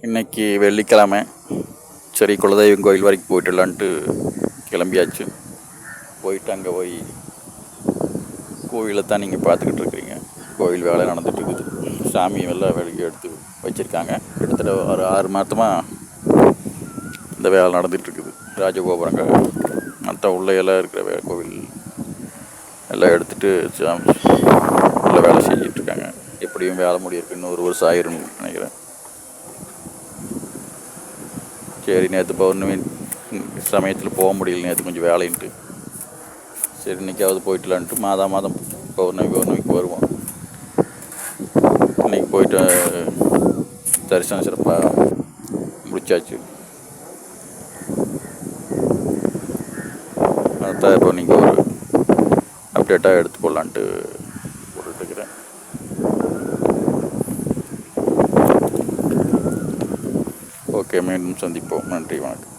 இன்றைக்கி வெள்ளிக்கிழமை. சரி, குலதெய்வம் கோயில் வரைக்கும் போயிட்டுலான்ட்டு கிளம்பியாச்சு. போயிட்டு அங்கே போய் கோவிலை தான் நீங்கள் பார்த்துக்கிட்டு இருக்கிறீங்க. கோவில் வேலை நடந்துகிட்ருக்குது. சாமி எல்லாம் வெளியே எடுத்து வச்சுருக்காங்க. கிட்டத்தட்ட ஒரு 6 மாதமாக இந்த வேலை நடந்துகிட்ருக்குது. ராஜகோபுரங்கள் மற்ற உள்ள எல்லாம் இருக்கிற கோவில் எல்லாம் எடுத்துகிட்டு நல்ல வேலை செஞ்சிட்ருக்காங்க. எப்படியும் வேலை முடியிருக்கு, இன்னும் 1 வருஷம் ஆயிரும்னு நினைக்கிறேன். சரி, நேற்று பௌர்ணமி சமயத்தில் போக முடியல, நேற்று கொஞ்சம் வேலைன்ட்டு. சரி, இன்றைக்காவது போயிட்டலான்ட்டு மாதம் பௌர்ணமிக்கு வருவோம். இன்றைக்கி போயிட்டு தரிசனம் சிறப்பாக முடிச்சாச்சு. அதான் இப்போ நீங்கள் ஒரு அப்டேட்டாக எடுத்துக்கொள்ளான்ட்டு போட்டுருக்கிறேன். ஓகே, மீண்டும் சந்திப்போம். நன்றி, வணக்கம்.